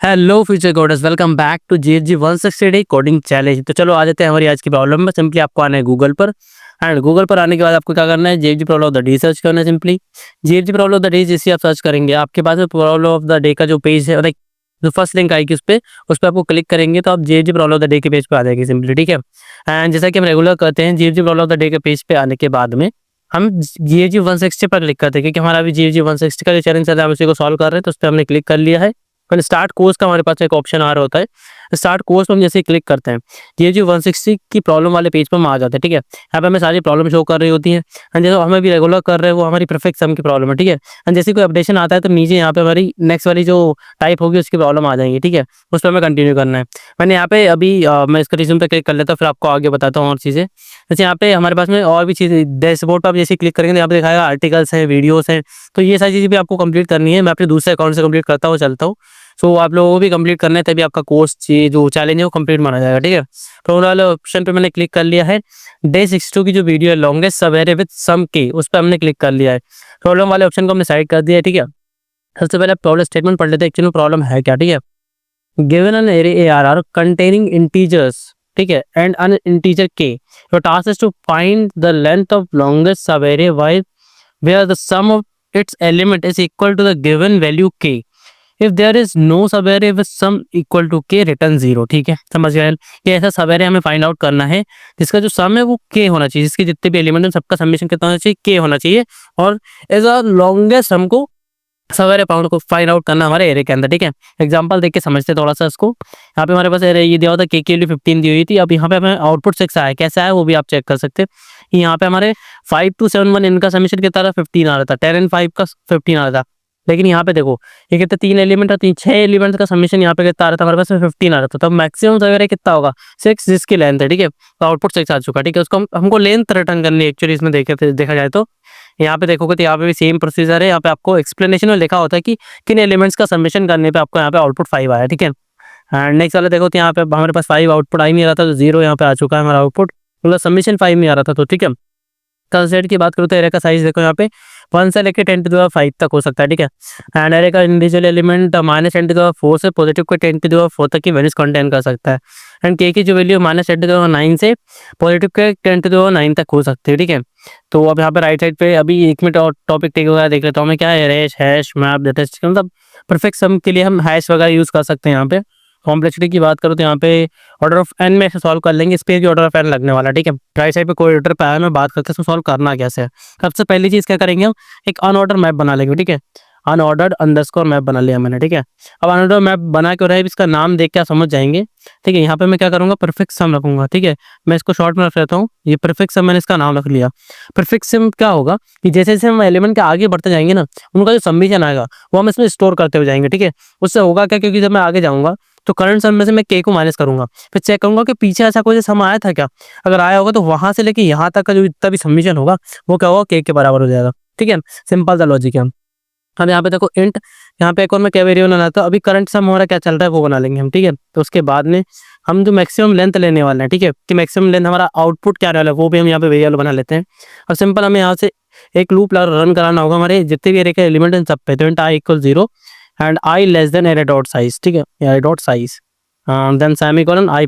Hello future coders, welcome back to GSG 160 coding challenge. तो चलो आ जाते हैं हमारी आज की प्रॉब्लम में। सिंपली आपको आना है गूगल पर, एंड गूगल पर आने के बाद आपको क्या करना है, GSG problem of the day search करना है। Simply GSG problem of the day जैसे आप सर्च करेंगे, आपके पास में प्रॉब्लम ऑफ द डे का जो पेज है, लाइक जो फर्स्ट लिंक आएगी उस पर आपको क्लिक करेंगे तो आप GSG problem of the day के पेज पे आ जाएगी सिंपली। ठीक है, एंड जैसा कि हम रेगुलर करते हैं, GSG problem of the day के पेज पे आने के बाद में हम जीएसजी 160 पर क्लिक करते हैं, क्योंकि हमारा अभी जीएसजी 160 का जो चैलेंज चल रहा है उसी को सॉल्व कर रहे हैं। तो उस पर हमने क्लिक कर लिया है। फिर स्टार्ट कोर्स का हमारे पास एक ऑप्शन आ रहा होता है। स्टार्ट कोर्स पर हम जैसे ही क्लिक करते हैं, ये जो 160 की प्रॉब्लम वाले पेज पर हम आ जाते हैं। ठीक है, यहाँ पे हमें सारी प्रॉब्लम शो कर रही होती है, एंड जैसे हमें भी रेगुलर कर रहे हैं वो हमारी परफेक्ट सम की प्रॉब्लम है। ठीक है, एंड जैसे कोई अपडेशन आता है तो नीचे यहाँ पे हमारी नेक्स्ट वाली जो टाइप होगी उसकी प्रॉब्लम आ जाएंगी। ठीक है, उस पर हमें कंटिन्यू करना है। मैंने यहाँ पे अभी मैं इसका रिज्यूम पे क्लिक कर लेता हूँ, फिर आपको आगे बताता हूँ और चीज़ें। जैसे यहाँ पे हमारे पास में और भी चीज़ें डैशबोर्ड पर आप जैसे क्लिक करेंगे तो यहाँ पे दिखाएगा आर्टिकल्स हैं, वीडियोस हैं। तो ये सारी चीज़ें भी आपको कंप्लीट करनी है। मैं अपने दूसरे अकाउंट से कंप्लीट करता हुआ चलता हूँ। सो आप लोगों को भी कंप्लीट करना है, तभी आपका कोर्स जो चैलेंज है वो कंप्लीट माना जाएगा। ठीक है, प्रोग्राम वाले ऑप्शन पे मैंने क्लिक कर लिया है। डे 62 की जो वीडियो है लॉन्गेस्ट सवेरे विद सम के, उस पर हमने क्लिक कर लिया है। प्रॉब्लम वाले ऑप्शन को हमने साइड कर दिया है। ठीक है, सबसे पहले प्रॉब्लम स्टेटमेंट पढ़ लेते हैं, एक्चुअली प्रॉब्लम है क्या। ठीक है, given an array ARR containing integers, ठीक है, and an integer k, your task is to find the length of longest sub-array where the sum of its element is equal to the given value k. If there is no sub-array with sum equal to k, return 0। ठीक है, समझ गए। ये ऐसा सब-array हमें find out करना है जिसका जो सम है वो k होना चाहिए, जिसके जितने भी एलिमेंट हैं सबका समेशन कितना होना चाहिए, k होना चाहिए। और एज अ लॉन्गेस्ट हमको सवेरे पाउंड को फाइंड आउट करना हमारे एरे के अंदर। ठीक है, एग्जांपल देख के समझते थोड़ा सा इसको। यहाँ पे हमारे पास एरे ये दिया होता है, के वैल्यू 15 दी हुई थी। अब यहाँ पे हमें आउटपुट 6 आया, कैसा है वो भी आप चेक कर सकते हैं। यहाँ पे हमारे 5 to 7 1 इनका समीशन कितना था, 15 आ रहा था। 10 and 5 का 15 आ रहा था। लेकिन यहाँ पे देखो ये कितने 3 एलिमेंट और 6 एलिमेंट का समीशन यहाँ पे कितना आ रहा था, हमारे पास 15 आ रहा था। तब मैक्सिमम सवेरे कितना होगा, 6, जिसकी लेंथ है। ठीक है, तो आउटपुट 6 आ चुका। ठीक है, उसको हमको लेंथ रिटर्न करनी है एक्चुअली। इसमें देखा जाए तो यहाँ पे देखोगे तो यहाँ पे भी सेम प्रोसीजर है। यहाँ पे आपको एक्सप्लेनेशन में लिखा होता है कि किन एलिमेंट्स का सबमिशन करने पे आपको यहाँ पे आउटपुट 5 आया। ठीक है, एंड नेक्स्ट वाले देखो तो यहाँ पे हमारे पास 5 आउटपुट आ ही नहीं रहा था, तो 0 यहाँ पे आ चुका है हमारा आउटपुट, मतलब सबमिशन 5 नहीं आ रहा था। तो ठीक है, कंसेट की बात करूँ तो एरे का साइज देखो यहाँ पे 1 से लेकर 10⁵ तक हो सकता है। ठीक है, एंड एरे का इंडिविजुअल एलिमेंट -10⁴ से पॉजिटिव को 10⁴ तक की वैल्यूज कंटेन कर सकता है। एंड के की जो वैल्यू -10⁹ से पॉजिटिव के 10⁹ तक हो सकती है। ठीक है, तो अब यहाँ पे राइट साइड पे अभी 1 मिनट और टॉपिक टेक वगैरह देख लेता हूँ मैं, क्या है arrays, hash, map, data structure, मतलब परफेक्ट सम के लिए हम हैश वगैरह यूज़ कर सकते हैं। यहाँ पे कॉम्प्लेक्सिटी की बात करूँ तो यहाँ पे ऑर्डर ऑफ एन में सॉल्व कर लेंगे, इस पे भी ऑर्डर ऑफ एन लगने वाला। ठीक है, राइट साइड पे कोई ऑर्डर पे आया, मैं बात करके इसको सॉल्व करना कैसे है। सबसे पहली चीज़ क्या करेंगे, हम एक अनऑर्डर मैप बना लेंगे। ठीक है, अनऑर्डर्ड अंडरस्कोर मैप बना लिया मैंने। ठीक है, अब अनऑर्डर मैप बना के रहे, इसका नाम देख के आप समझ जाएंगे। ठीक है, यहाँ पे मैं क्या करूँगा, परफेक्ट सम रखूंगा। ठीक है, मैं इसको शॉर्ट में रख लेता हूँ, ये परफेक्ट सम, मैंने इसका नाम रख लिया। परफेक्ट सम क्या होगा कि जैसे जैसे हम एलिमेंट के आगे बढ़ते जाएंगे ना, उनका जो सबमिशन आएगा वो हम इसमें स्टोर करते हुए जाएंगे। ठीक है, उससे होगा क्या, क्योंकि जब मैं आगे जाऊँगा तो करंट सम में से मैं के को माइनस करूंगा, फिर चेक करूंगा कि पीछे ऐसा कोई सम आया था क्या। अगर आया होगा तो वहां से लेके यहाँ तक का जो इतना भी सबमिशन होगा वो क्या होगा, के बराबर हो जाएगा। ठीक है, सिंपल सा लॉजिक है। हम यहाँ पे देखो इंट, यहाँ पे एक और मैं क्या वेरिएबल बनाता हूँ, अभी करंट सम हमारा क्या चल रहा है वो बना लेंगे हम। ठीक है, तो उसके बाद में हम जो मैक्सिमम लेंथ लेने वाले हैं, ठीक है, कि मैक्सिमम लेंथ हमारा आउटपुट क्या रहने वाला है वो भी हम यहाँ पे वेरिएबल बना लेते हैं। और सिंपल हमें यहाँ से एक लूप रन कराना होगा हमारे जितने भी एरे के एलिमेंट हैं सब पे। तो int i = 0 and i less than array dot size. ठीक है, array dot size then semicolon i++।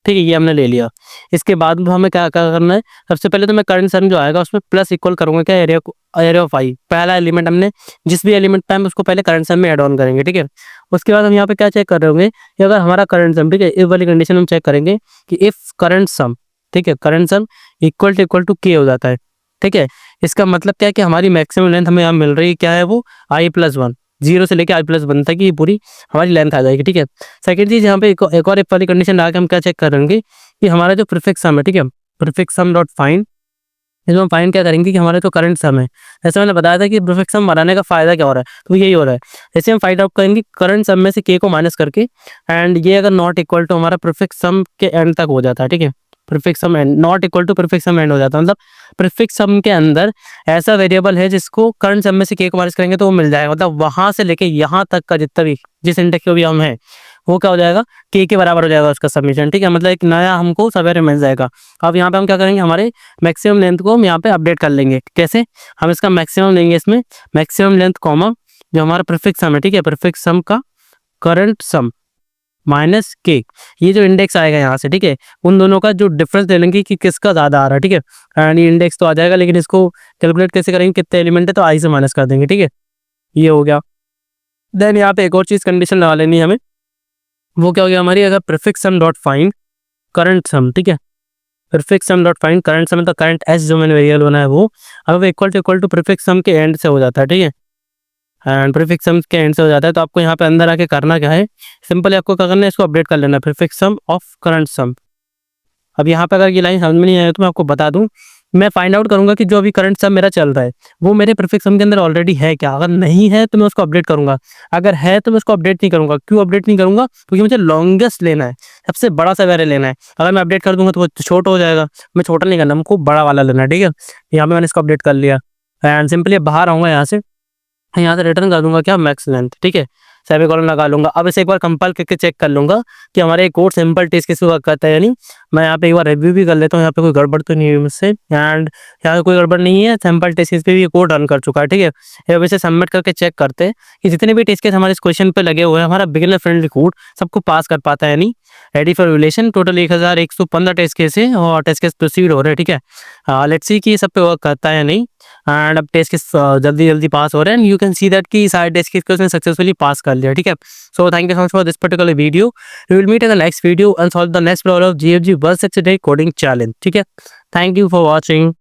ठीक है, ये हमने ले लिया। इसके बाद में हमें क्या क्या करना है, सबसे पहले तो मैं करंट सम जो आएगा उसमें प्लस इक्वल करूंगा क्या, एरिया को, एरिया ऑफ आई। पहला एलिमेंट हमने जिस भी एलिमेंट पे हम उसको पहले करंट सम में ऐड ऑन करेंगे। ठीक है, उसके बाद हम यहाँ पे क्या चेक कर रहे होंगे कि अगर हमारा करंट सम, ठीक है, इफ वाली कंडीशन हम चेक करेंगे कि इफ करंट सम, ठीक है, करंट सम इक्वल टू के हो जाता है। ठीक है, इसका मतलब क्या है कि हमारी मैक्सिमम लेंथ हमें यहाँ मिल रही है, क्या है वो, i+1, 0 से लेके i+1 तक की पूरी हमारी लेंथ आ जाएगी। ठीक है, सेकंड चीज यहाँ पे एक और वाली कंडीशन लगा के हम क्या चेक करेंगे कि हमारा जो प्रीफिक्स सम है, ठीक है, प्रीफिक्स सम डॉट फाइंड, इसमें हम फाइंड क्या करेंगे कि हमारा जो करंट सम है, जैसे मैंने बताया था कि प्रीफिक्स सम बनाने का फायदा क्या हो रहा है, तो यही हो रहा है। जैसे हम फाइंड आउट करेंगे करंट सम में से के को माइनस करके, एंड ये अगर नॉट इक्वल टू हमारा प्रीफिक्स सम के एंड तक हो जाता है। ठीक है, prefix sum end not equal to prefix sum end हो जाता है, मतलब प्रीफिक्स सम के अंदर ऐसा वेरिएबल है जिसको करंट सम में से के को माइनस करेंगे तो वो मिल जाएगा, मतलब वहां से लेके यहाँ तक का जितना भी जिस इंडेक्स पे भी हम है वो क्या हो जाएगा, के बराबर हो जाएगा उसका सबमिशन। ठीक है, मतलब एक नया हमको सवेरे मिल जाएगा। अब यहाँ पे हम क्या करेंगे, हमारे मैक्सिमम लेंथ को हम यहाँ पे अपडेट कर लेंगे। कैसे, हम इसका मैक्सिमम लेंगे, इसमें मैक्सिमम लेंथ कॉमा जो हमारा प्रीफिक्स सम है, ठीक है, प्रीफिक्स सम का करंट सम माइनस के, ये जो इंडेक्स आएगा यहाँ से, ठीक है, उन दोनों का जो डिफरेंस ले लेंगे कि किसका ज़्यादा आ रहा है, ठीक है। एंड ये इंडेक्स तो आ जाएगा, लेकिन इसको कैलकुलेट कैसे करेंगे, कितने एलिमेंट है, तो आई से माइनस कर देंगे, ठीक है, ये हो गया। देन यहाँ पे एक और चीज़ कंडीशन लगा लेनी है हमें, वो क्या हो गया हमारी, अगर प्रीफिक्स सम डॉट फाइंड करंट सम, ठीक है, प्रीफिक्स सम डॉट फाइंड करंट सम, तो करंट एस जो मैंने वेरिएबल बनाया वो, अब इक्वल टू प्रीफिक्स सम के एंड से हो जाता है, ठीक है, एंड प्रीफिक्स सम के एंड से हो जाता है। तो आपको यहाँ पे अंदर आके करना क्या है, सिंपली आपको क्या करना है, इसको अपडेट कर लेना, prefix sum of current sum. अब यहाँ पे अगर ये लाइन समझ में नहीं आए तो मैं आपको बता दूं, मैं फाइंड आउट करूंगा कि जो अभी करंट सम मेरा चल रहा है वो मेरे प्रीफिक्स सम के अंदर ऑलरेडी है क्या, अगर नहीं है तो मैं उसको अपडेट करूंगा, अगर है तो मैं उसको अपडेट नहीं करूंगा। क्यों अपडेट नहीं करूंगा, क्योंकि मुझे लॉन्गेस्ट लेना है, सबसे बड़ा सा वेरिएबल लेना है। अगर मैं अपडेट कर दूंगा तो वो छोटा हो जाएगा, मैं छोटा नहीं करना, हमको बड़ा वाला लेना है, ठीक है। यहाँ पे मैंने इसको अपडेट कर लिया एंड सिंपली बाहर आऊँगा यहाँ से रिटर्न कर दूंगा क्या, मैक्स लेंथ, ठीक है, सेमीकोलन लगा लूंगा। अब इसे एक बार कंपाइल करके चेक कर लूंगा कि हमारे code simple test case work करता है या नहीं। मैं यहाँ पे एक बार रिव्यू भी कर लेता हूँ, यहाँ पे कोई गड़बड़ तो नहीं हुई मुझसे, एंड यहाँ पे कोई गड़बड़ नहीं है, सिंपल टेस्ट केस पे भी ये कोड रन कर चुका है, ठीक है। अब इसे सबमिट करके चेक करते हैं कि जितने भी टेस्ट केस हमारे इस क्वेश्चन पे लगे हुए हैं, हमारा बिगिनर फ्रेंडली कोड सबको पास कर पाता है नहीं। Ready for relation, total 1115 test case है और टेस्ट केस प्रोसीड हो रहे हैं, ठीक है। लेट्स सी कि ये सब पे वर्क करता है या नहीं। एंड अब टेस्ट केस जल्दी जल्दी पास हो रहे हैं, and you can see that कि सारे टेस्ट केस को उसने सक्सेसफुली पास कर लिया, ठीक है। So thank you so much for this particular video. We will meet in the next video and solve the next problem of GFG 168 coding challenge. ठीक है, thank you for watching.